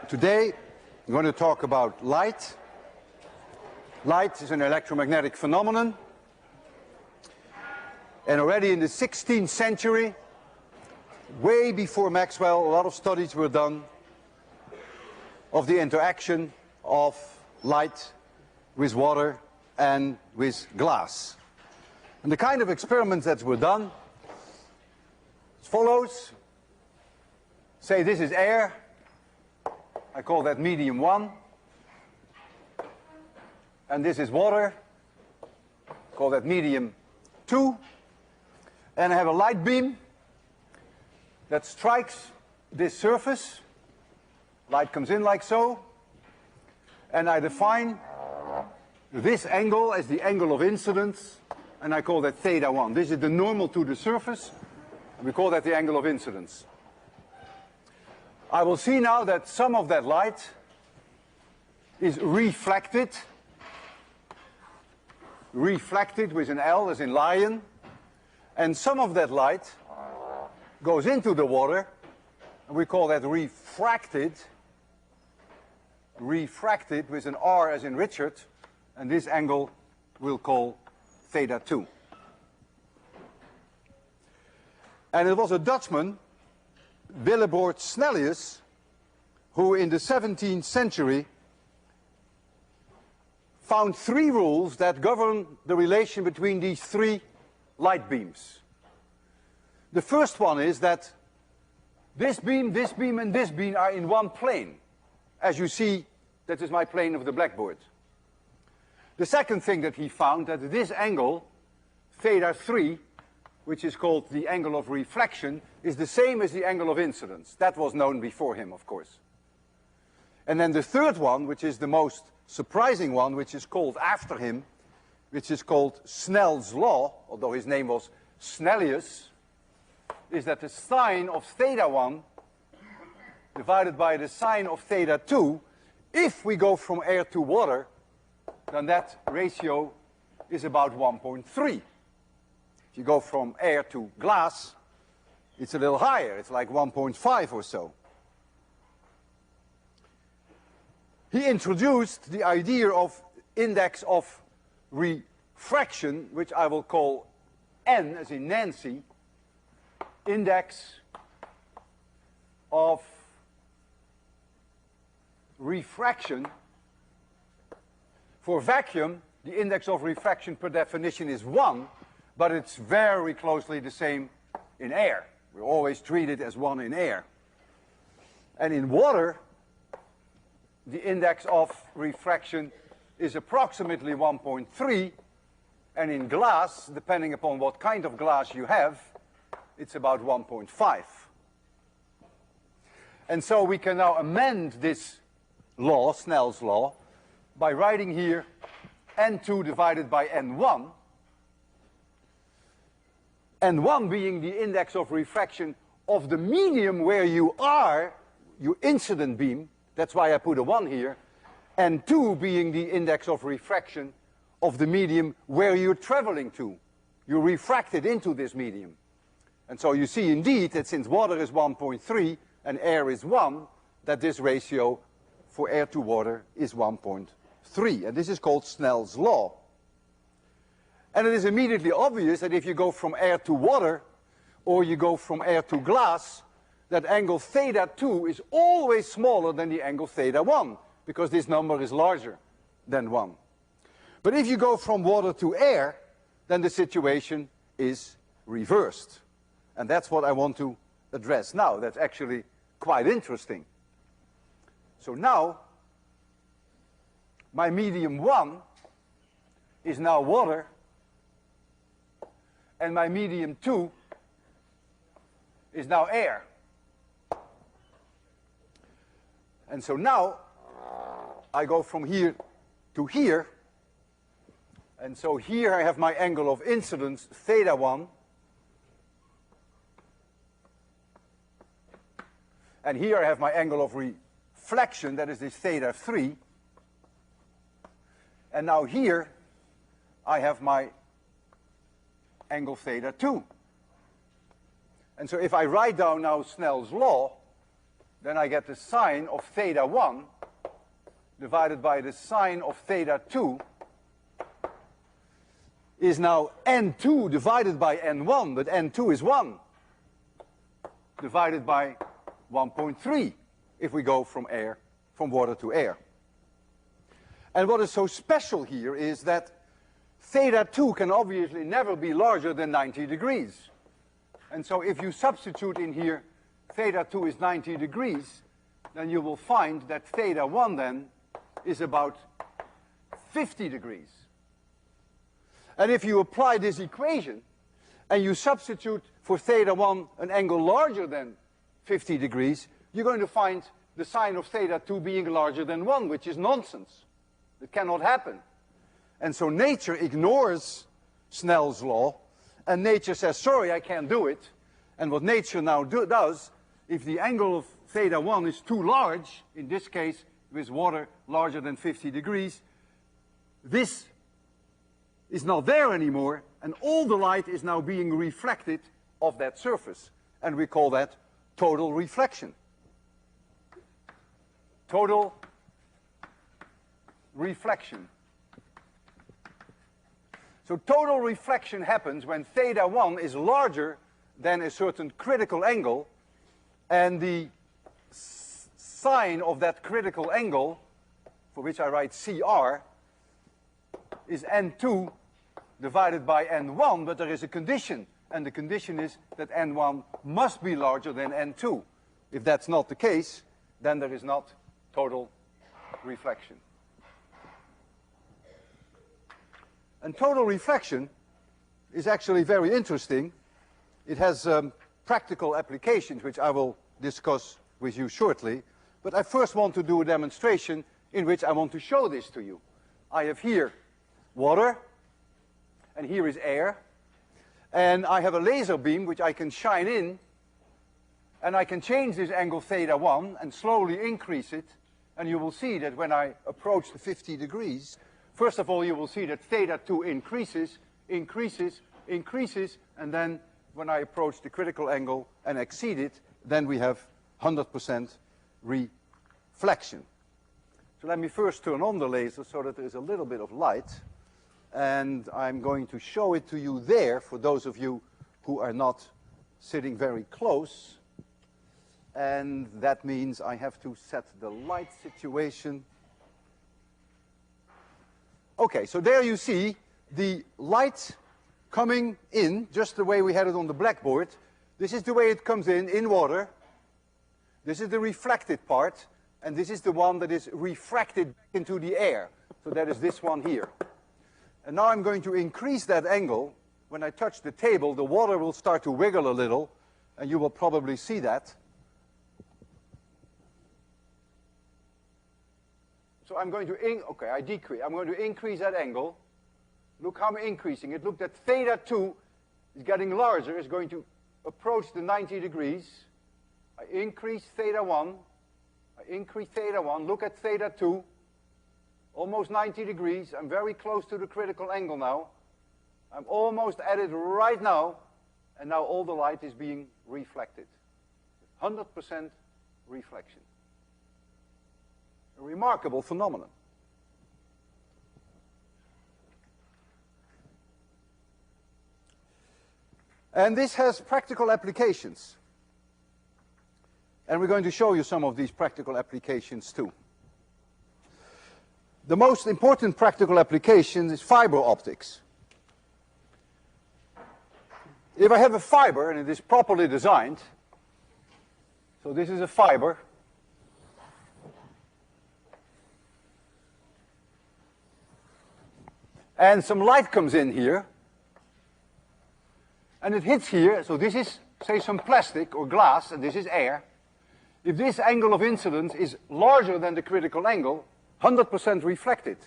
Today, I'm going to talk about light. Light is an electromagnetic phenomenon. And already in the 16th century, way before Maxwell, a lot of studies were done of the interaction of light with water and with glass. And the kind of experiments that were done as follows. Say this is air. I call that medium 1. And this is water. Call that medium 2. And I have a light beam that strikes this surface. Light comes in like so. And I define this angle as the angle of incidence. And I call that theta 1. This is the normal to the surface. And we call that the angle of incidence. I will see now that some of that light is reflected. Reflected with an L as in lion. And some of that light goes into the water. And we call that refracted. Refracted with an R as in Richard. And this angle we'll call theta 2. And it was a Dutchman, Willebord Snellius, who in the 17th century found 3 rules that govern the relation between these 3 light beams. The first one is that this beam, and this beam are in one plane. As you see, that is my plane of the blackboard. The second thing that he found, that this angle, theta 3, which is called the angle of reflection, is the same as the angle of incidence. That was known before him, of course. And then the third one, which is the most surprising one, which is called after him, which is called Snell's law, although his name was Snellius, is that the sine of theta 1 divided by the sine of theta 2, if we go from air to water, then that ratio is about 1.3. If you go from air to glass, it's a little higher. It's like 1.5 or so. He introduced the idea of index of refraction, which I will call N, as in Nancy, index of refraction. For vacuum, the index of refraction per definition is 1, but it's very closely the same in air. We always treat it as 1 in air. And in water, the index of refraction is approximately 1.3, and in glass, depending upon what kind of glass you have, it's about 1.5. And so we can now amend this law, Snell's law, by writing here N2 divided by N1. N1 being the index of refraction of the medium where you are, your incident beam, that's why I put a 1 here, and 2 being the index of refraction of the medium where you're traveling to. You're refracted into this medium. And so you see indeed that since water is 1.3 and air is 1, that this ratio for air to water is 1.3. And this is called Snell's law. And it is immediately obvious that if you go from air to water, or you go from air to glass, that angle theta 2 is always smaller than the angle theta 1, because this number is larger than 1. But if you go from water to air, then the situation is reversed. And that's what I want to address now. That's actually quite interesting. So now, my medium 1 is now water, and my medium 2 is now air. And so now, I go from here to here, and so here I have my angle of incidence, theta 1, and here I have my angle of reflection, that is this theta 3, and now here I have my angle theta 2. And so if I write down now Snell's law, then I get the sine of theta 1 divided by the sine of theta 2 is now n2 divided by n1, but n2 is 1 divided by 1.3 if we go from water to air. And what is so special here is that theta 2 can obviously never be larger than 90 degrees. And so if you substitute in here theta 2 is 90 degrees, then you will find that theta 1 then is about 50 degrees. And if you apply this equation and you substitute for theta 1 an angle larger than 50 degrees, you're going to find the sine of theta 2 being larger than 1, which is nonsense. It cannot happen. And so nature ignores Snell's law, and nature says, sorry, I can't do it. And what nature now does, if the angle of theta 1 is too large, in this case with water larger than 50 degrees, this is not there anymore, and all the light is now being reflected off that surface. And we call that total reflection. Total reflection. So total reflection happens when theta 1 is larger than a certain critical angle, and the sine of that critical angle, for which I write CR, is n2 divided by n1, but there is a condition, and the condition is that n1 must be larger than n2. If that's not the case, then there is not total reflection. And total reflection is actually very interesting. It has practical applications, which I will discuss with you shortly. But I first want to do a demonstration in which I want to show this to you. I have here water, and here is air. And I have a laser beam which I can shine in, and I can change this angle theta 1 and slowly increase it. And you will see that when I approach the 50 degrees, first of all, you will see that theta 2 increases, increases, increases, and then when I approach the critical angle and exceed it, then we have 100% reflection. So let me first turn on the laser so that there is a little bit of light. And I'm going to show it to you there, for those of you who are not sitting very close. And that means I have to set the light situation. Okay, so there you see the light coming in, just the way we had it on the blackboard. This is the way it comes in water. This is the reflected part, and this is the one that is refracted into the air. So that is this one here. And now I'm going to increase that angle. When I touch the table, the water will start to wiggle a little, and you will probably see that. So I'm going to, I decrease. I'm going to increase that angle. Look how I'm increasing it. Look, that theta 2 is getting larger. It's going to approach the 90 degrees. I increase theta 1. I increase theta 1. Look at theta 2. Almost 90 degrees. I'm very close to the critical angle now. I'm almost at it right now. And now all the light is being reflected. 100% reflection. A remarkable phenomenon. And this has practical applications. And we're going to show you some of these practical applications too. The most important practical application is fiber optics. If I have a fiber and it is properly designed, so this is a fiber, and some light comes in here, and it hits here, so this is, say, some plastic or glass, and this is air. If this angle of incidence is larger than the critical angle, 100% reflected.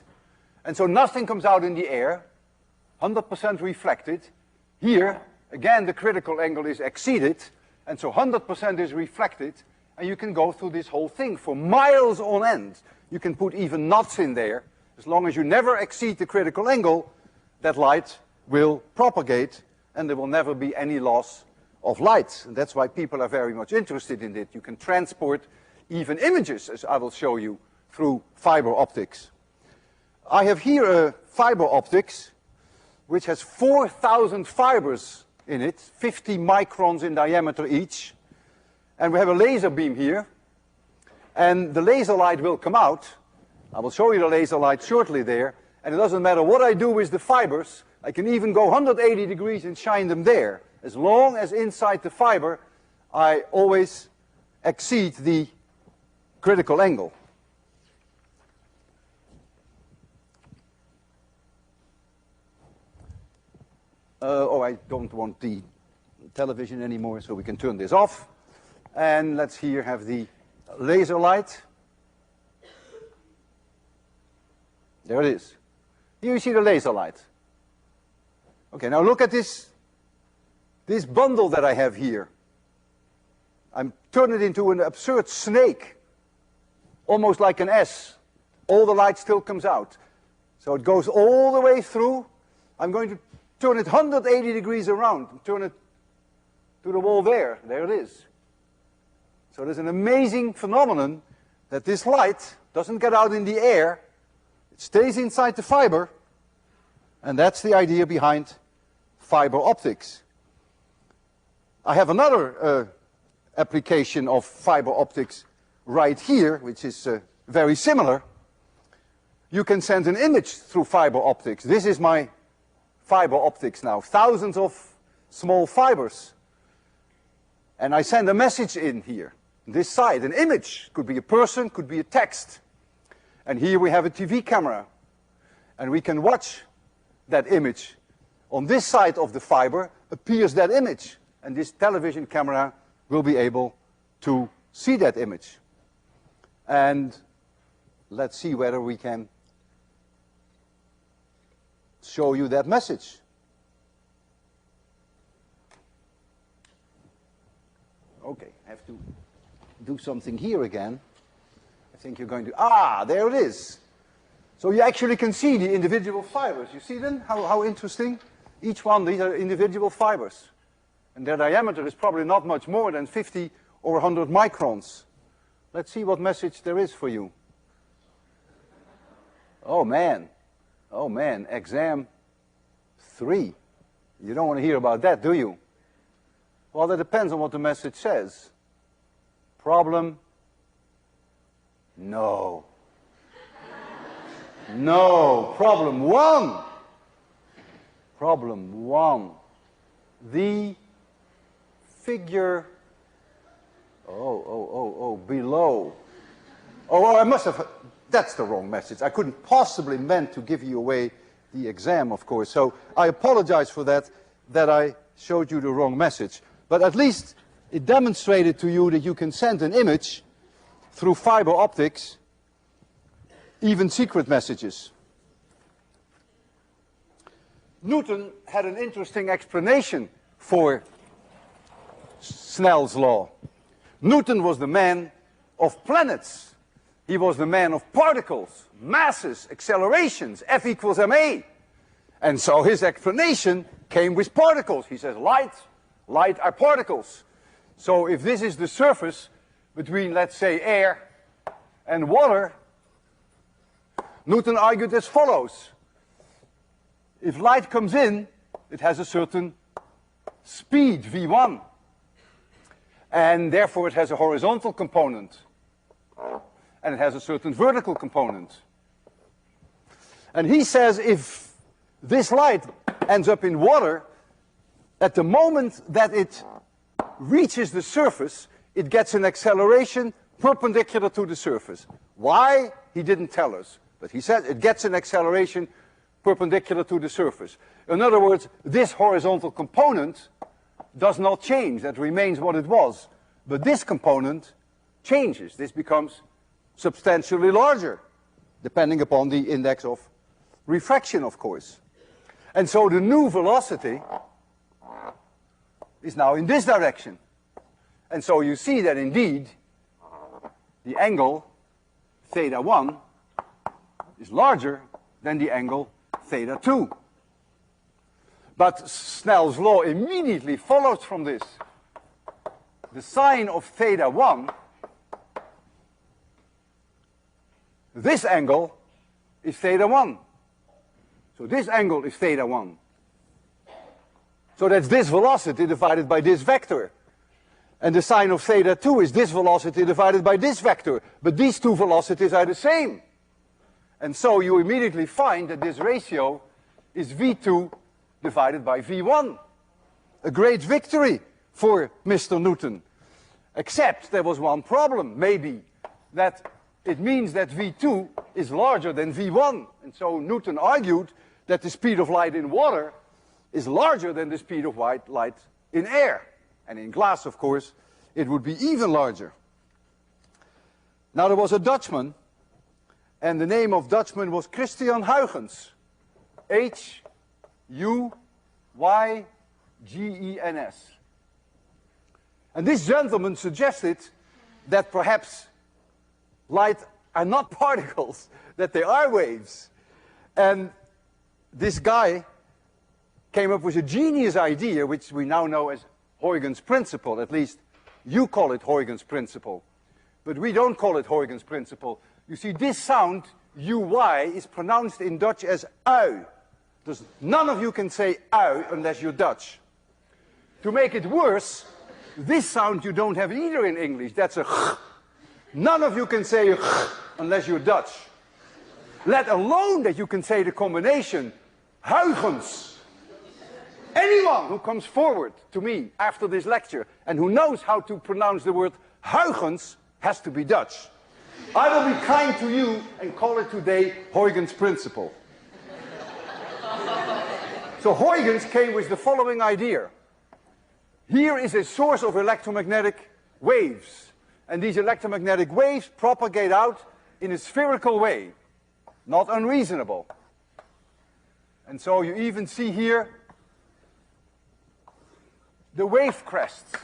And so nothing comes out in the air, 100% reflected. Here, again, the critical angle is exceeded, and so 100% is reflected, and you can go through this whole thing for miles on end. You can put even knots in there. As long as you never exceed the critical angle, that light will propagate, and there will never be any loss of light. And that's why people are very much interested in it. You can transport even images, as I will show you, through fiber optics. I have here a fiber optics which has 4,000 fibers in it, 50 microns in diameter each. And we have a laser beam here. And the laser light will come out. I will show you the laser light shortly there. And it doesn't matter what I do with the fibers. I can even go 180 degrees and shine them there. As long as inside the fiber, I always exceed the critical angle. Oh, I don't want the television anymore, so we can turn this off. And let's here have the laser light. There it is. Here you see the laser light. Okay, now look at this bundle that I have here. I'm turning it into an absurd snake, almost like an S. All the light still comes out. So it goes all the way through. I'm going to turn it 180 degrees around, turn it to the wall there. There it is. So there's an amazing phenomenon that this light doesn't get out in the air. It stays inside the fiber. And that's the idea behind fiber optics. I have another application of fiber optics right here, which is very similar. You can send an image through fiber optics. This is my fiber optics now, thousands of small fibers. And I send a message in here. This side, an image, could be a person, could be a text. And here we have a TV camera. And we can watch that image. On this side of the fiber appears that image. And this television camera will be able to see that image. And let's see whether we can show you that message. Okay, I have to do something here again. I think you're going to, there it is. So you actually can see the individual fibers. You see them? How interesting? Each one, these are individual fibers. And their diameter is probably not much more than 50 or 100 microns. Let's see what message there is for you. Oh man, exam 3. You don't want to hear about that, do you? Well, that depends on what the message says. Problem? No. No. Problem 1. Problem 1. The figure, below. I must have, that's the wrong message. I couldn't possibly meant to give you away the exam, of course. So I apologize for that I showed you the wrong message. But at least it demonstrated to you that you can send an image through fiber optics, even secret messages. Newton had an interesting explanation for Snell's law. Newton was the man of planets. He was the man of particles, masses, accelerations, F equals ma. And so his explanation came with particles. He says light are particles. So if this is the surface between, let's say, air and water, Newton argued as follows. If light comes in, it has a certain speed, v1. And therefore it has a horizontal component. And it has a certain vertical component. And he says if this light ends up in water, at the moment that it reaches the surface, it gets an acceleration perpendicular to the surface. Why? He didn't tell us. But he said it gets an acceleration perpendicular to the surface. In other words, this horizontal component does not change. That remains what it was. But this component changes. This becomes substantially larger, depending upon the index of refraction, of course. And so the new velocity is now in this direction. And so you see that indeed the angle theta 1 is larger than the angle theta 2. But Snell's law immediately follows from this. The sine of theta 1 this angle is theta 1. So this angle is theta 1. So that's this velocity divided by this vector. And the sine of theta 2 is this velocity divided by this vector. But these two velocities are the same. And so you immediately find that this ratio is V2 divided by V1. A great victory for Mr. Newton. Except there was one problem, maybe, that it means that V2 is larger than V1. And so Newton argued that the speed of light in water is larger than the speed of light in air. And in glass, of course, it would be even larger. Now there was a Dutchman, and the name of Dutchman was Christian Huygens. Huygens. And this gentleman suggested that perhaps light are not particles, that they are waves. And this guy came up with a genius idea, which we now know as Huygens principle. At least you call it Huygens principle. But we don't call it Huygens principle. You see, this sound, UY, is pronounced in Dutch as ui. None of you can say ui unless you're Dutch. To make it worse, this sound you don't have either in English. That's a ch. None of you can say a ch unless you're Dutch. Let alone that you can say the combination Huygens. Anyone who comes forward to me after this lecture and who knows how to pronounce the word Huygens has to be Dutch. I will be kind to you and call it today Huygens principle. So Huygens came with the following idea. Here is a source of electromagnetic waves. And these electromagnetic waves propagate out in a spherical way. Not unreasonable. And so you even see here the wave crests.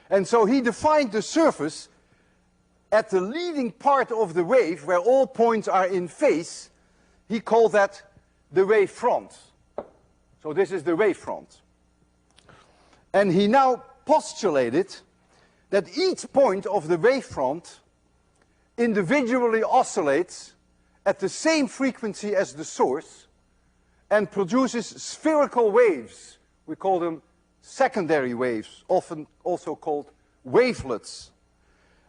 And so he defined the surface at the leading part of the wave, where all points are in phase. He called that the wave front. So this is the wave front. And he now postulated that each point of the wave front individually oscillates at the same frequency as the source and produces spherical waves. We call them secondary waves, often also called wavelets.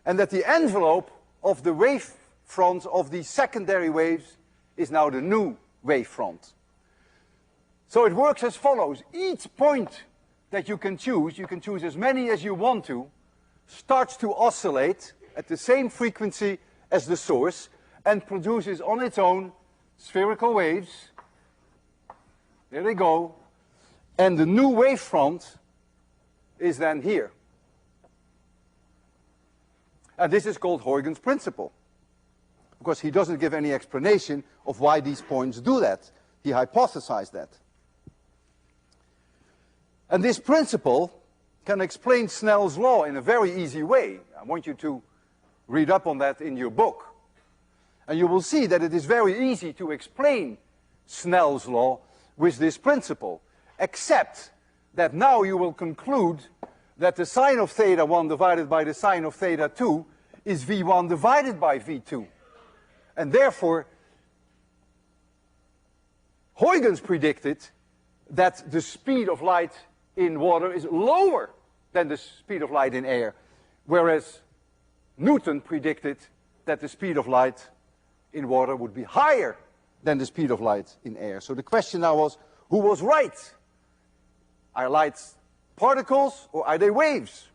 And that the envelope of the wave front of these secondary waves is now the new wave front. So it works as follows. Each point that you can choose as many as you want to, starts to oscillate at the same frequency as the source and produces on its own spherical waves. There they go. And the new wave front is then here. And this is called Huygens principle. Because he doesn't give any explanation of why these points do that. He hypothesized that. And this principle can explain Snell's law in a very easy way. I want you to read up on that in your book. And you will see that it is very easy to explain Snell's law with this principle. Except that now you will conclude that the sine of theta 1 divided by the sine of theta 2 is V1 divided by V2. And therefore, Huygens predicted that the speed of light in water is lower than the speed of light in air, whereas Newton predicted that the speed of light in water would be higher than the speed of light in air. So the question now was, who was right? Are lights particles or are they waves?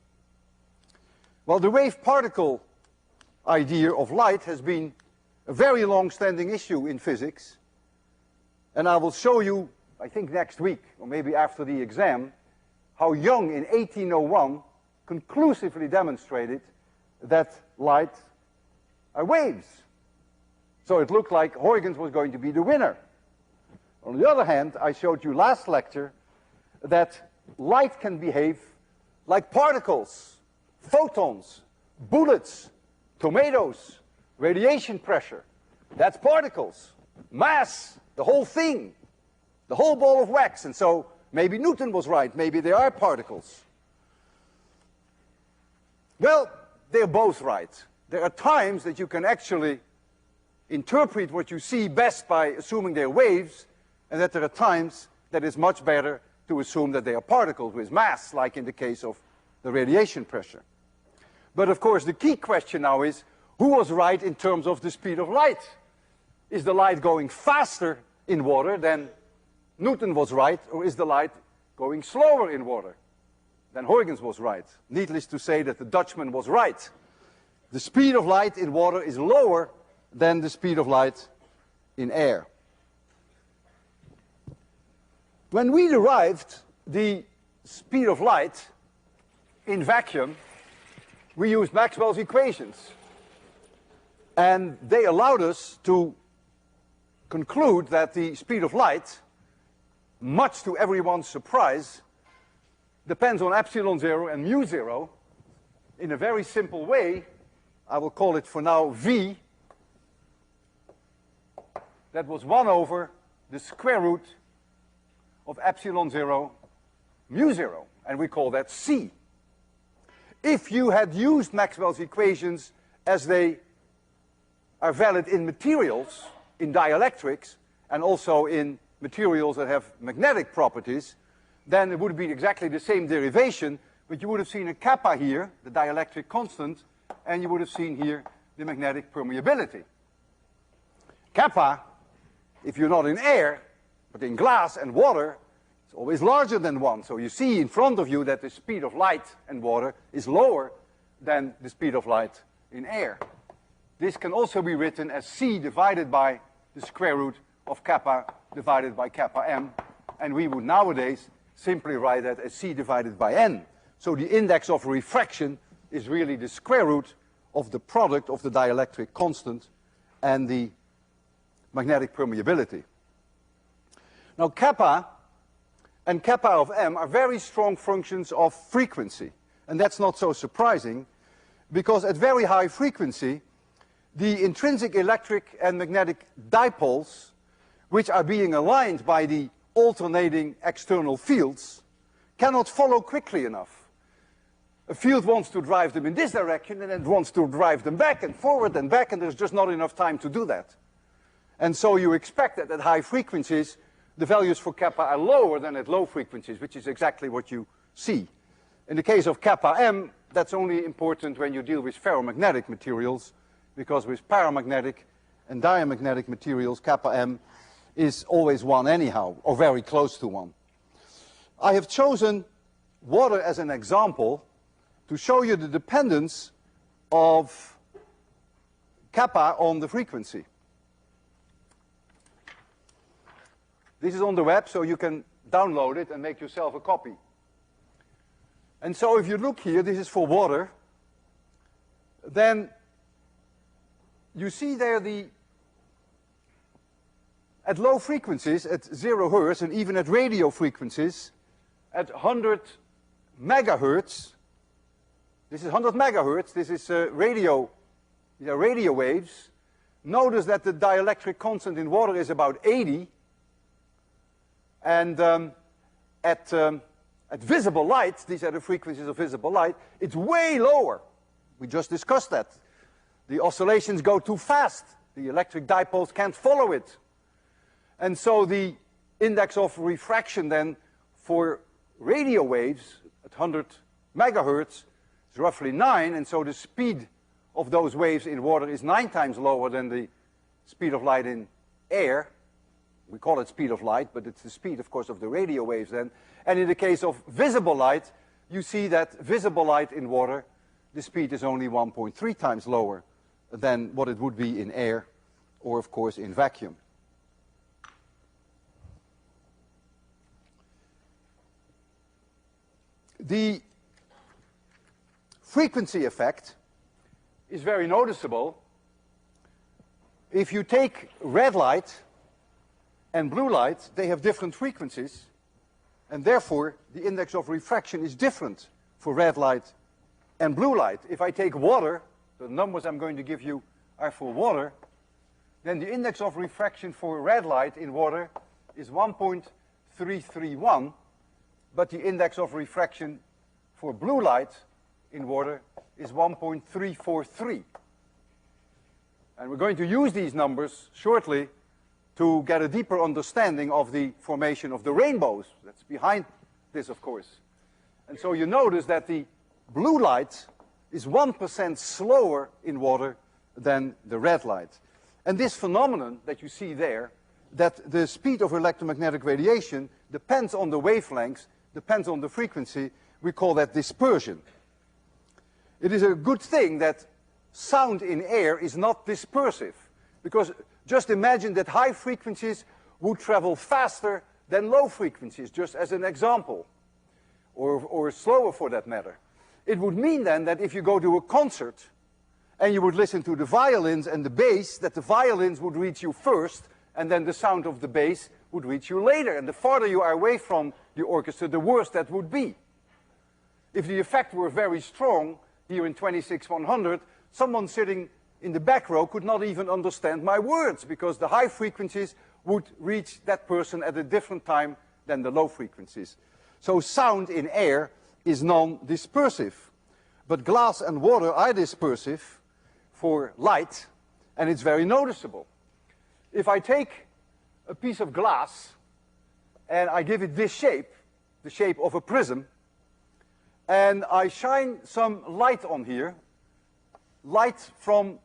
Well, the wave-particle idea of light has been a very long-standing issue in physics. And I will show you, I think next week, or maybe after the exam, how Young in 1801 conclusively demonstrated that light are waves. So it looked like Huygens was going to be the winner. On the other hand, I showed you last lecture that light can behave like particles, photons, bullets, tomatoes, radiation pressure. That's particles. Mass, the whole thing, the whole ball of wax. And so maybe Newton was right, maybe they are particles. Well, they're both right. there are times that you can actually interpret what you see best by assuming they're waves, and that there are times that it's much better to assume that they are particles with mass, like in the case of the radiation pressure. But of course, the key question now is, who was right in terms of the speed of light? Is the light going faster in water than Newton was right, or is the light going slower in water than Huygens was right? Needless to say that the Dutchman was right. The speed of light in water is lower than the speed of light in air. When we derived the speed of light in vacuum, we used Maxwell's equations. And they allowed us to conclude that the speed of light, much to everyone's surprise, depends on epsilon 0 and mu 0 in a very simple way. I will call it for now V. That was 1 over the square root of epsilon 0 mu 0, and we call that C. If you had used Maxwell's equations as they are valid in materials, in dielectrics, and also in materials that have magnetic properties, then it would be exactly the same derivation, but you would have seen a kappa here, the dielectric constant, and you would have seen here the magnetic permeability. Kappa, if you're not in air, but in glass and water, it's always larger than 1. So you see in front of you that the speed of light in water is lower than the speed of light in air. This can also be written as C divided by the square root of kappa divided by kappa m, and we would nowadays simply write that as C divided by n. So the index of refraction is really the square root of the product of the dielectric constant and the magnetic permeability. Now kappa and kappa of m are very strong functions of frequency, and that's not so surprising, because at very high frequency the intrinsic electric and magnetic dipoles, which are being aligned by the alternating external fields, cannot follow quickly enough. A field wants to drive them in this direction, and it wants to drive them back and forward and back, and there's just not enough time to do that. And so you expect that at high frequencies the values for kappa are lower than at low frequencies, which is exactly what you see. In the case of kappa m, that's only important when you deal with ferromagnetic materials, because with paramagnetic and diamagnetic materials, kappa m is always 1 anyhow, or very close to 1. I have chosen water as an example to show you the dependence of kappa on the frequency. This is on the web, so you can download it and make yourself a copy. And so if you look here, this is for water, then you see there at low frequencies, at 0 hertz, and even at radio frequencies, at 100 megahertz, this is 100 megahertz, this is radio, these are radio waves. Notice that the dielectric constant in water is about 80, and at visible light, these are the frequencies of visible light, it's way lower. We just discussed that. The oscillations go too fast. The electric dipoles can't follow it. And so the index of refraction then for radio waves at 100 megahertz is roughly 9, and so the speed of those waves in water is 9 times lower than the speed of light in air. We call it speed of light, but it's the speed, of course, of the radio waves then. And in the case of visible light, you see that visible light in water, the speed is only 1.3 times lower than what it would be in air or, of course, in vacuum. The frequency effect is very noticeable. If you take red light and blue light, they have different frequencies, and therefore the index of refraction is different for red light and blue light. If I take water, the numbers I'm going to give you are for water, then the index of refraction for red light in water is 1.331, but the index of refraction for blue light in water is 1.343. And we're going to use these numbers shortly to get a deeper understanding of the formation of the rainbows. That's behind this, of course. And so you notice that the blue light is 1% slower in water than the red light. And this phenomenon that you see there, that the speed of electromagnetic radiation depends on the wavelengths, depends on the frequency, we call that dispersion. It is a good thing that sound in air is not dispersive, because just imagine that high frequencies would travel faster than low frequencies, just as an example, or slower for that matter. It would mean then that if you go to a concert and you would listen to the violins and the bass, that the violins would reach you first, and then the sound of the bass would reach you later. And the farther you are away from the orchestra, the worse that would be. If the effect were very strong, here in 26100, someone sitting in the back row could not even understand my words, because the high frequencies would reach that person at a different time than the low frequencies. So sound in air is non-dispersive. But glass and water are dispersive for light, and it's very noticeable. If I take a piece of glass and I give it this shape, the shape of a prism, and I shine some light on here, light from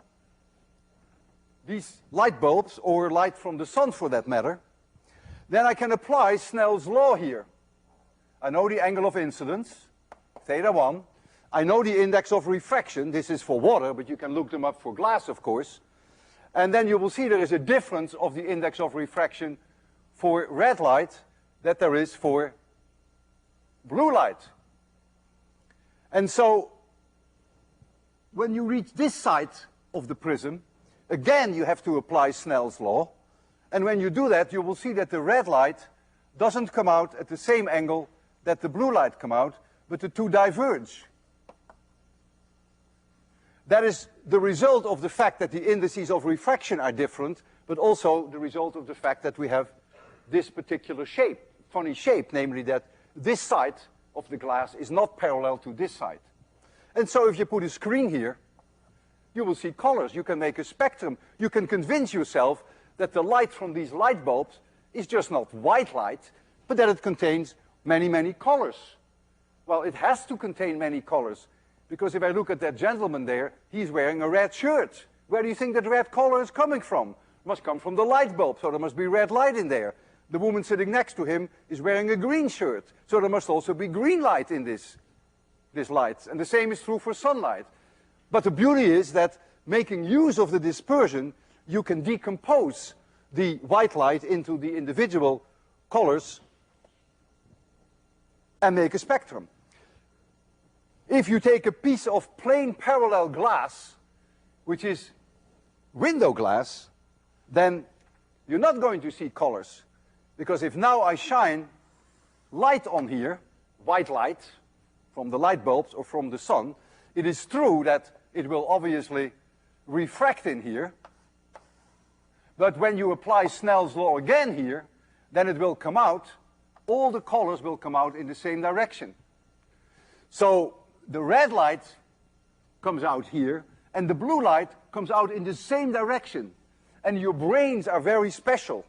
these light bulbs, or light from the sun for that matter, then I can apply Snell's law here. I know the angle of incidence, theta 1. I know the index of refraction. This is for water, but you can look them up for glass, of course. And then you will see there is a difference of the index of refraction for red light that there is for blue light. And so when you reach this side of the prism, again you have to apply Snell's law. And when you do that, you will see that the red light doesn't come out at the same angle that the blue light come out, but the two diverge. That is the result of the fact that the indices of refraction are different, but also the result of the fact that we have this particular shape, funny shape, namely that this side of the glass is not parallel to this side. And so if you put a screen here, you will see colors. You can make a spectrum. You can convince yourself that the light from these light bulbs is just not white light, but that it contains many, many colors. Well, it has to contain many colors, because if I look at that gentleman there, he's wearing a red shirt. Where do you think that red color is coming from? It must come from the light bulb, so there must be red light in there. The woman sitting next to him is wearing a green shirt, so there must also be green light in this light. And the same is true for sunlight. But the beauty is that making use of the dispersion, you can decompose the white light into the individual colors and make a spectrum. If you take a piece of plain parallel glass, which is window glass, then you're not going to see colors. Because if now I shine light on here, white light, from the light bulbs or from the sun, it is true that it will obviously refract in here. But when you apply Snell's law again here, then it will come out, all the colors will come out in the same direction. So the red light comes out here, and the blue light comes out in the same direction. And your brains are very special.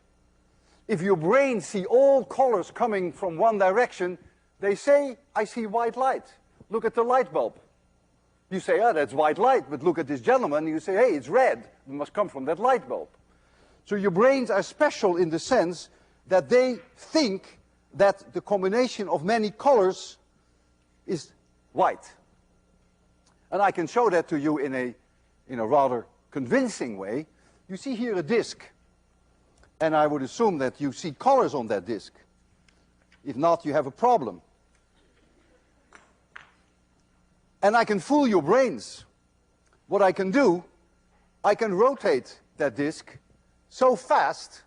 If your brains see all colors coming from one direction, they say, I see white light. Look at the light bulb. You say, oh, that's white light, but look at this gentleman, and you say, hey, it's red. It must come from that light bulb. So your brains are special in the sense that they think that the combination of many colors is white. And I can show that to you in a rather convincing way. You see here a disk, and I would assume that you see colors on that disk. If not, you have a problem. And I can fool your brains. What I can do, I can rotate that disk so fast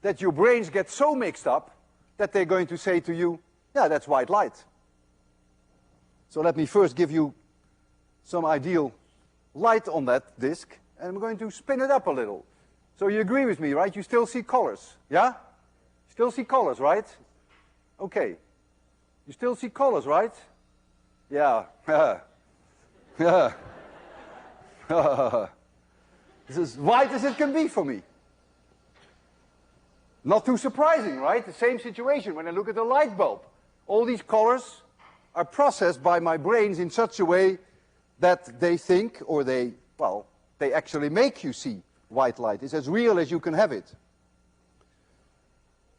that your brains get so mixed up that they're going to say to you, yeah, that's white light. So let me first give you some ideal light on that disk, and I'm going to spin it up a little. So you agree with me, right? You still see colors, yeah? Still see colors, right? Okay. You still see colors, right? Yeah. Yeah. This is as white as it can be for me. Not too surprising, right? The same situation when I look at a light bulb. All these colors are processed by my brains in such a way that they think, or they actually make you see white light. It's as real as you can have it.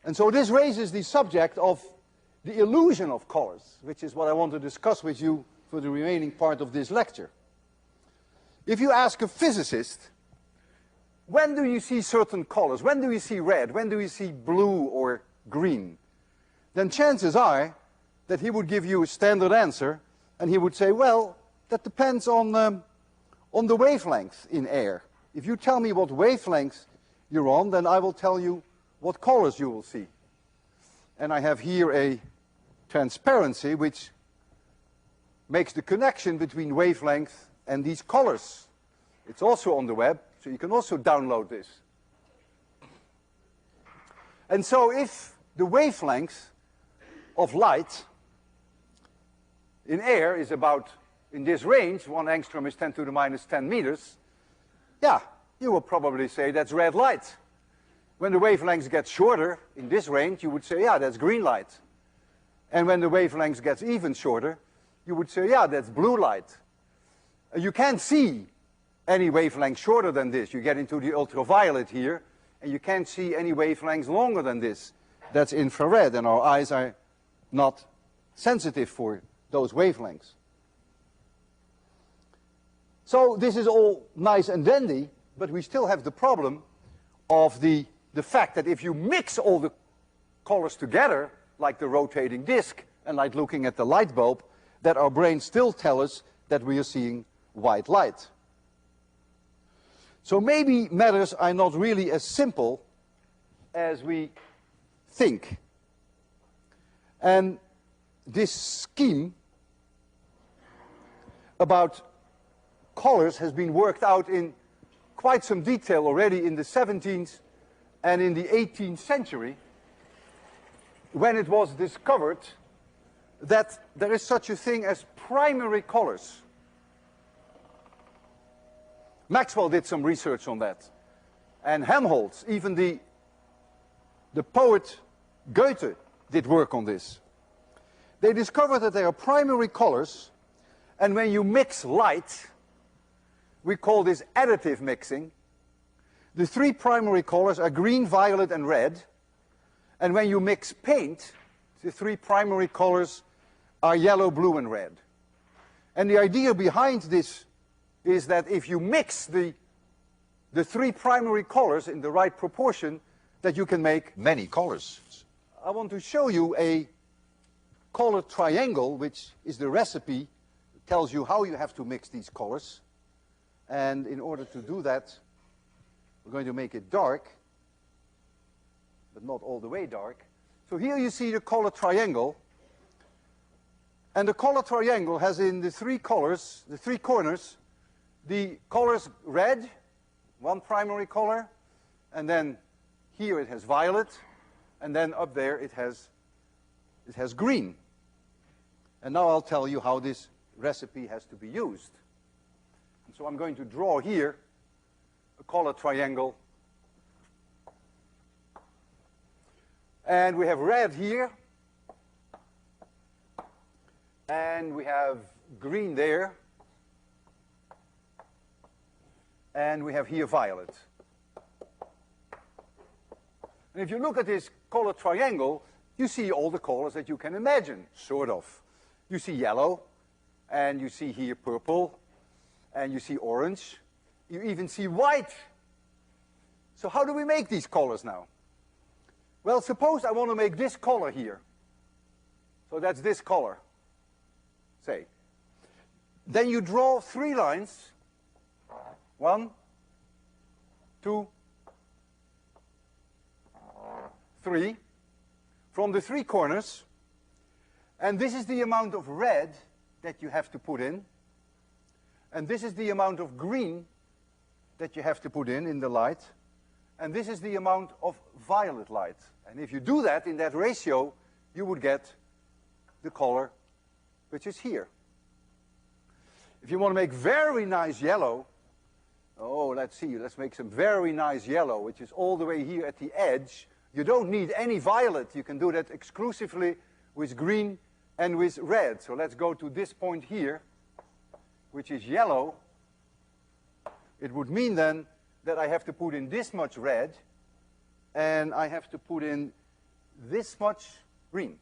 And so this raises the subject of the illusion of colors, which is what I want to discuss with you for the remaining part of this lecture. If you ask a physicist, when do you see certain colors? When do you see red? When do you see blue or green? Then chances are that he would give you a standard answer, and he would say, well, that depends on the wavelength in air. If you tell me what wavelength you're on, then I will tell you what colors you will see. And I have here a transparency which makes the connection between wavelength and these colors. It's also on the web, so you can also download this. And so if the wavelength of light in air is about, in this range, 1 angstrom is 10 to the minus 10 meters, yeah, you will probably say that's red light. When the wavelength gets shorter, in this range, you would say, yeah, that's green light. And when the wavelength gets even shorter, you would say, yeah, that's blue light. You can't see any wavelength shorter than this. You get into the ultraviolet here, and you can't see any wavelengths longer than this. That's infrared, and our eyes are not sensitive for those wavelengths. So this is all nice and dandy, but we still have the problem of the fact that if you mix all the colors together, like the rotating disk and like looking at the light bulb, that our brains still tell us that we are seeing white light. So maybe matters are not really as simple as we think. And this scheme about colors has been worked out in quite some detail already in the 17th and in the 18th century, when it was discovered that there is such a thing as primary colors. Maxwell did some research on that. And Helmholtz, even the poet Goethe, did work on this. They discovered that there are primary colors, and when you mix light, we call this additive mixing. The 3 primary colors are green, violet, and red. And when you mix paint, the 3 primary colors are yellow, blue, and red. And the idea behind this is that if you mix the 3 primary colors in the right proportion, that you can make many colors. I want to show you a color triangle, which is the recipe. It tells you how you have to mix these colors. And in order to do that, we're going to make it dark, but not all the way dark. So here you see the color triangle. And the color triangle has in the 3 colors, the 3 corners, the colors red, 1 primary color, and then here it has violet, and then up there it has green. And now I'll tell you how this recipe has to be used. And so I'm going to draw here a color triangle. And we have red here, and we have green there, and we have here violet. And if you look at this color triangle, you see all the colors that you can imagine, sort of. You see yellow, and you see here purple, and you see orange. You even see white. So how do we make these colors now? Well, suppose I want to make this color here. So that's this color, say. Then you draw 3 lines. 1, 2, 3, from the 3 corners. And this is the amount of red that you have to put in. And this is the amount of green that you have to put in the light. And this is the amount of violet light. And if you do that in that ratio, you would get the color which is here. If you want to make very nice yellow, oh, let's see, let's make some very nice yellow, which is all the way here at the edge. You don't need any violet. You can do that exclusively with green and with red. So let's go to this point here, which is yellow. It would mean then that I have to put in this much red, and I have to put in this much green.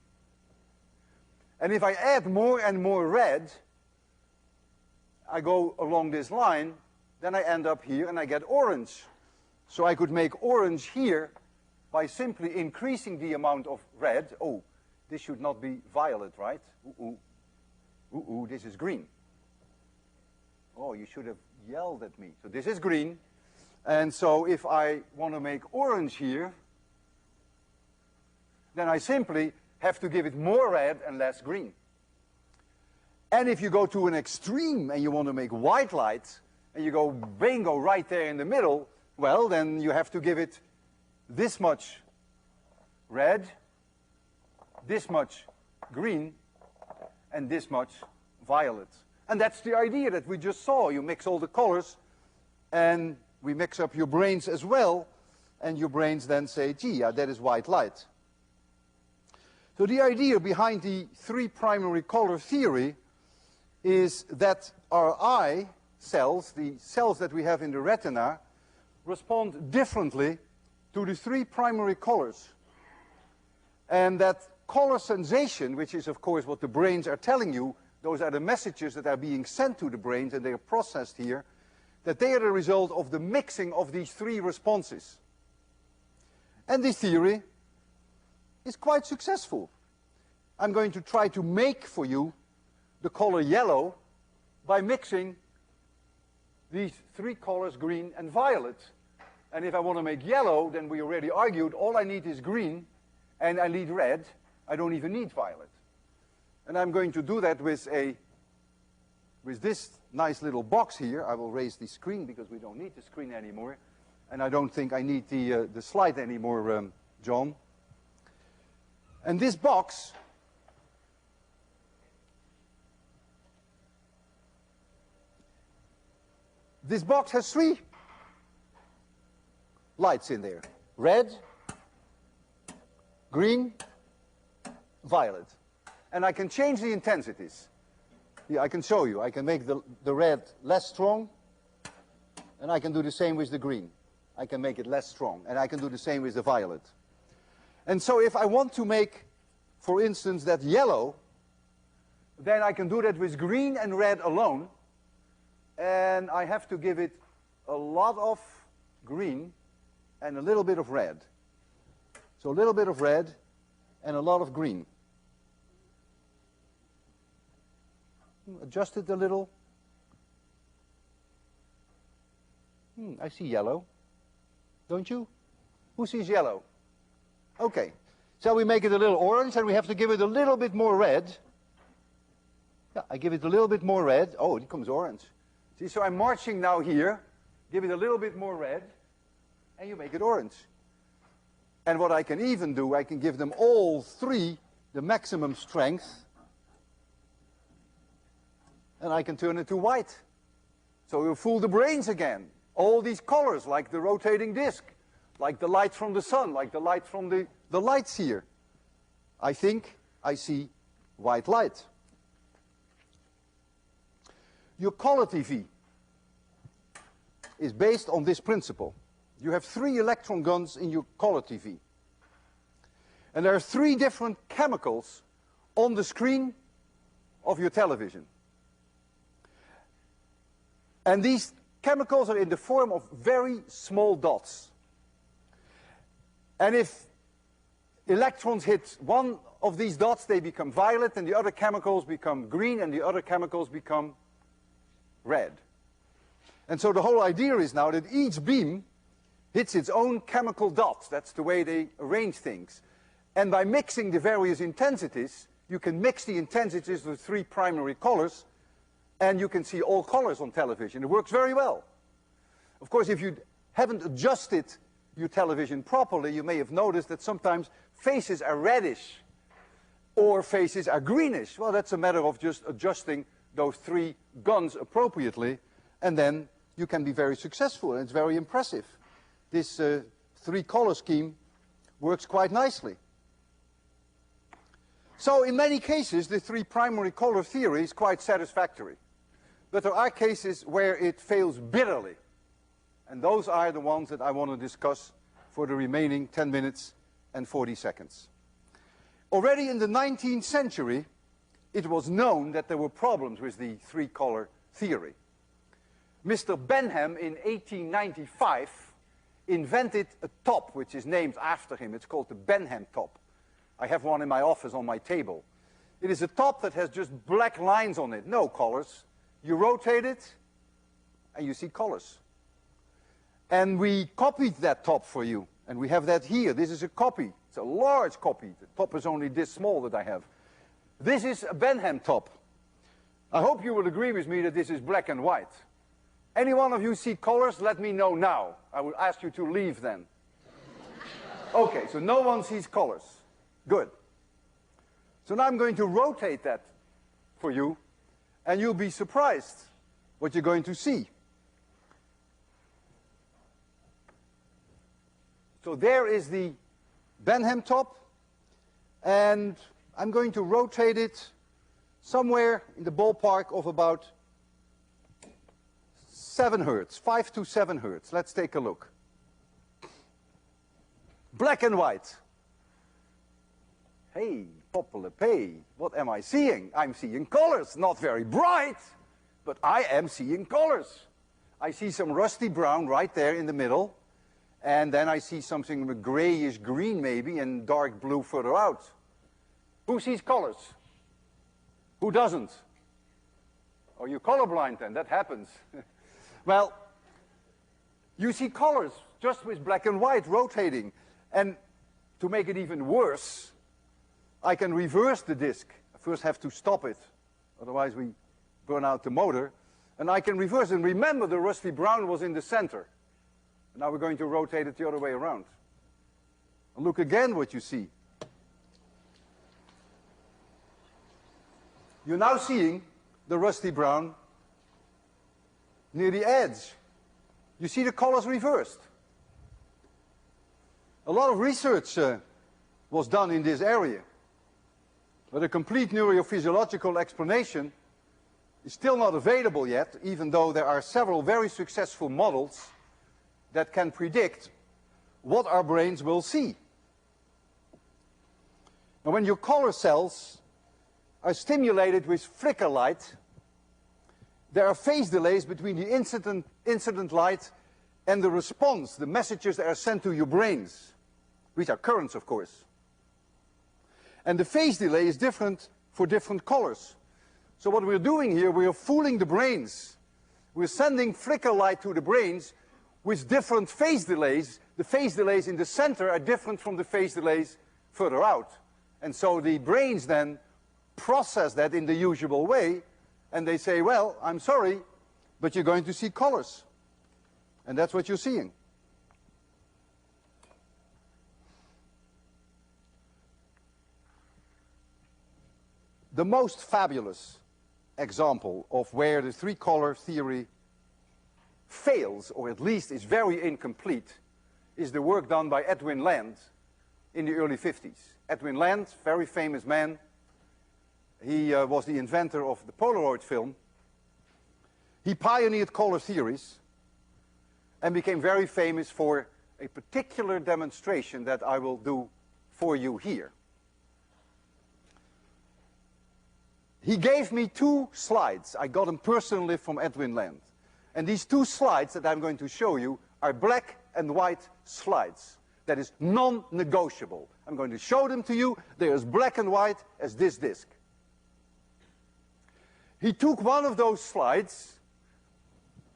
And if I add more and more red, I go along this line, then I end up here and I get orange. So I could make orange here by simply increasing the amount of red. Oh, this should not be violet, right? This is green. Oh, you should have yelled at me. So this is green. And so if I want to make orange here, then I simply have to give it more red and less green. And if you go to an extreme and you want to make white light, and you go bingo right there in the middle, well, then you have to give it this much red, this much green, and this much violet. And that's the idea that we just saw. You mix all the colors, and we mix up your brains as well, and your brains then say, gee, yeah, that is white light. So the idea behind the three primary color theory is that our eye cells, the cells that we have in the retina, respond differently to the three primary colors. And that color sensation, which is of course what the brains are telling you, those are the messages that are being sent to the brains and they are processed here, that they are the result of the mixing of these three responses. And this theory is quite successful. I'm going to try to make for you the color yellow by mixing these three colors, green and violet. And if I want to make yellow, then we already argued all I need is green and I need red. I don't even need violet. And I'm going to do that with this nice little box here. I will raise the screen because we don't need the screen anymore. And I don't think I need the slide anymore, John. And this box has three lights in there. Red, green, violet. And I can change the intensities. Yeah, I can show you. I can make the red less strong, and I can do the same with the green. I can make it less strong, and I can do the same with the violet. And so if I want to make, for instance, that yellow, then I can do that with green and red alone, and I have to give it a lot of green and a little bit of red. So a little bit of red and a lot of green. Adjust it a little. I see yellow. Don't you? Who sees yellow? Okay. Shall we make it a little orange and we have to give it a little bit more red? Yeah, I give it a little bit more red. Oh, it becomes orange. See, so I'm marching now here. Give it a little bit more red. And you make it orange. And what I can even do, I can give them all three the maximum strength. And I can turn it to white. So we'll fool the brains again. All these colors, like the rotating disk, like the light from the sun, like the light from the lights here. I think I see white light. Your color TV is based on this principle. You have 3 electron guns in your color TV. And there are 3 different chemicals on the screen of your television. And these chemicals are in the form of very small dots. And if electrons hit one of these dots, they become violet, and the other chemicals become green, and the other chemicals become red. And so the whole idea is now that each beam hits its own chemical dots. That's the way they arrange things. And by mixing the various intensities, you can mix the intensities with 3 primary colors, and you can see all colors on television. It works very well. Of course, if you haven't adjusted your television properly, you may have noticed that sometimes faces are reddish or faces are greenish. Well, that's a matter of just adjusting those 3 guns appropriately, and then you can be very successful, and it's very impressive. This three-color scheme works quite nicely. So in many cases, the three primary color theory is quite satisfactory. But there are cases where it fails bitterly. And those are the ones that I want to discuss for the remaining 10 minutes and 40 seconds. Already in the 19th century, it was known that there were problems with the three-color theory. Mr. Benham in 1895 invented a top which is named after him. It's called the Benham top. I have one in my office on my table. It is a top that has just black lines on it, no colors. You rotate it and you see colors. And we copied that top for you, and we have that here. This is a copy. It's a large copy. The top is only this small that I have. This is a Benham top. I hope you will agree with me that this is black and white. Any one of you see colors? Let me know now. I will ask you to leave then. Okay, so no one sees colors. Good. So now I'm going to rotate that for you, and you'll be surprised what you're going to see. So there is the Benham top, and I'm going to rotate it somewhere in the ballpark of about 7 hertz, 5 to 7 hertz. Let's take a look. Black and white. Hey, Popple-a-Pay, what am I seeing? I'm seeing colors, not very bright, but I am seeing colors. I see some rusty brown right there in the middle, and then I see something grayish green maybe, and dark blue further out. Who sees colors? Who doesn't? Oh, you're colorblind then, that happens. Well, you see colors just with black and white rotating. And to make it even worse, I can reverse the disk. I first have to stop it, otherwise we burn out the motor. And I can reverse it. And remember, the rusty brown was in the center. Now we're going to rotate it the other way around. And look again what you see. You're now seeing the rusty brown near the edge. You see the colors reversed. A lot of research was done in this area, but a complete neurophysiological explanation is still not available yet, even though there are several very successful models that can predict what our brains will see. Now, when your color cells are stimulated with flicker light, there are phase delays between the incident light and the response, the messages that are sent to your brains, which are currents, of course. And the phase delay is different for different colors. So what we're doing here, we are fooling the brains. We're sending flicker light to the brains with different phase delays. The phase delays in the center are different from the phase delays further out. And so the brains then process that in the usual way, and they say, well, I'm sorry, but you're going to see colors. And that's what you're seeing. The most fabulous example of where the three-color theory fails, or at least is very incomplete, is the work done by Edwin Land in the early 50s. Edwin Land, very famous man. He was the inventor of the Polaroid film. He pioneered color theories and became very famous for a particular demonstration that I will do for you here. He gave me 2 slides. I got them personally from Edwin Land. And these 2 slides that I'm going to show you are black and white slides. That is non-negotiable. I'm going to show them to you. They're as black and white as this disk. He took one of those slides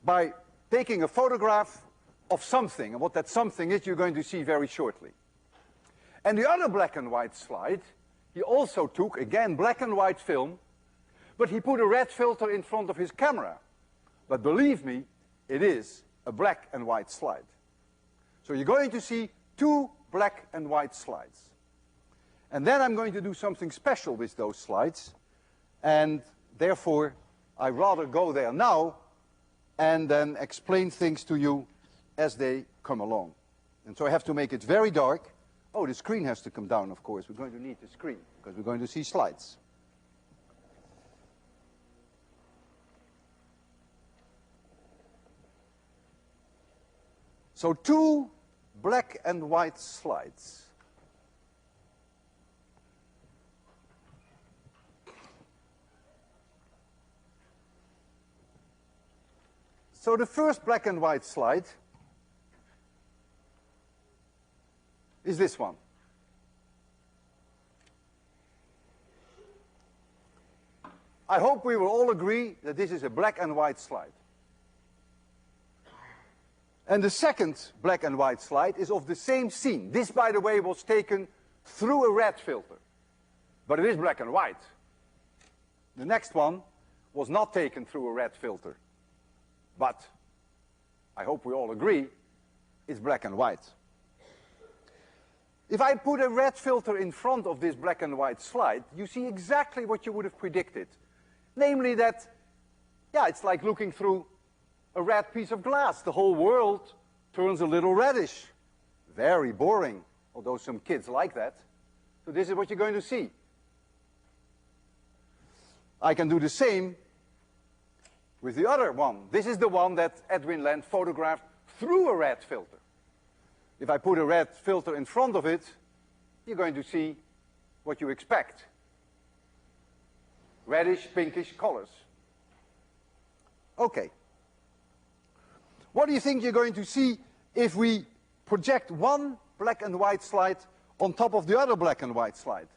by taking a photograph of something. And what that something is, you're going to see very shortly. And the other black and white slide, he also took, again, black and white film, but he put a red filter in front of his camera. But believe me, it is a black and white slide. So you're going to see 2 black and white slides. And then I'm going to do something special with those slides, and therefore I rather go there now and then explain things to you as they come along. And so I have to make it very dark. Oh, the screen has to come down, of course. We're going to need the screen because we're going to see slides. So 2 black and white slides. So the first black and white slide is this one. I hope we will all agree that this is a black and white slide. And the second black and white slide is of the same scene. This, by the way, was taken through a red filter. But it is black and white. The next one was not taken through a red filter. But I hope we all agree it's black and white. If I put a red filter in front of this black and white slide, you see exactly what you would have predicted. Namely that, yeah, it's like looking through a red piece of glass. The whole world turns a little reddish. Very boring, although some kids like that. So this is what you're going to see. I can do the same with the other one. This is the one that Edwin Land photographed through a red filter. If I put a red filter in front of it, you're going to see what you expect. Reddish, pinkish colors. Okay. What do you think you're going to see if we project one black and white slide on top of the other black and white slide?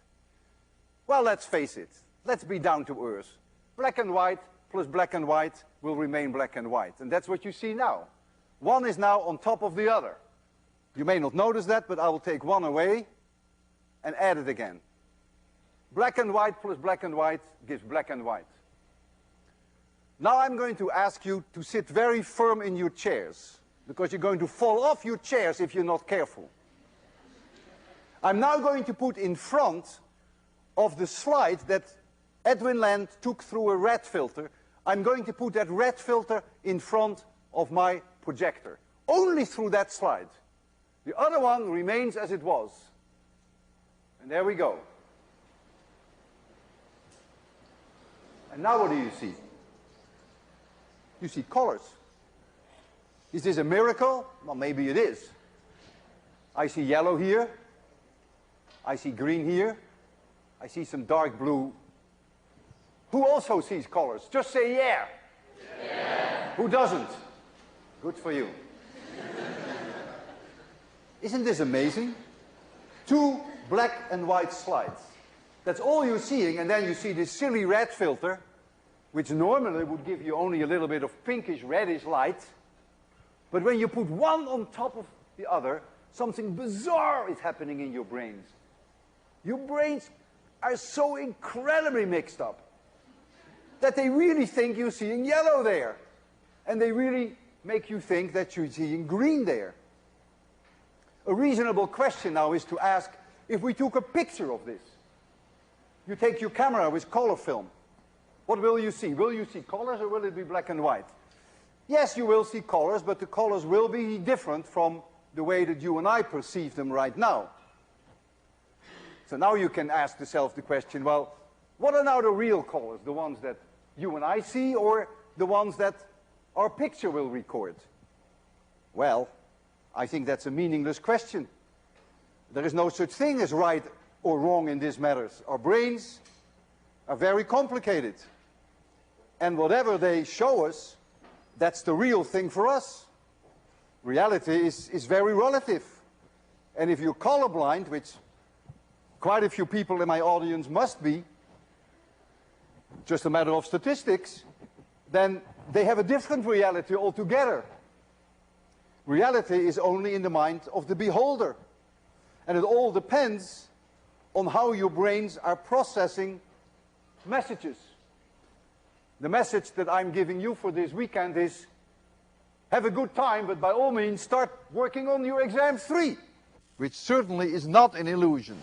Well, let's face it. Let's be down to earth. Black and white plus black and white will remain black and white. And that's what you see now. One is now on top of the other. You may not notice that, but I will take one away and add it again. Black and white plus black and white gives black and white. Now I'm going to ask you to sit very firm in your chairs, because you're going to fall off your chairs if you're not careful. I'm now going to put in front of the slide that Edwin Land took through a red filter, I'm going to put that red filter in front of my projector. Only through that slide. The other one remains as it was. And there we go. And now what do you see? You see colors. Is this a miracle? Well, maybe it is. I see yellow here. I see green here. I see some dark blue. Who also sees colors? Just say yeah. Yeah. Who doesn't? Good for you. Isn't this amazing? 2 black and white slides. That's all you're seeing, and then you see this silly red filter, which normally would give you only a little bit of pinkish reddish light. But when you put one on top of the other, something bizarre is happening in your brains. Your brains are so incredibly mixed up that they really think you're seeing yellow there. And they really make you think that you're seeing green there. A reasonable question now is to ask, if we took a picture of this, you take your camera with color film, what will you see? Will you see colors or will it be black and white? Yes, you will see colors, but the colors will be different from the way that you and I perceive them right now. So now you can ask yourself the question, well, what are now the real colors? The ones that you and I see, or the ones that our picture will record? Well, I think that's a meaningless question. There is no such thing as right or wrong in these matters. Our brains are very complicated. And whatever they show us, that's the real thing for us. Reality is very relative. And if you're colorblind, which quite a few people in my audience must be, just a matter of statistics, then they have a different reality altogether. Reality is only in the mind of the beholder. And it all depends on how your brains are processing messages. The message that I'm giving you for this weekend is, have a good time, but by all means start working on your exam 3, which certainly is not an illusion.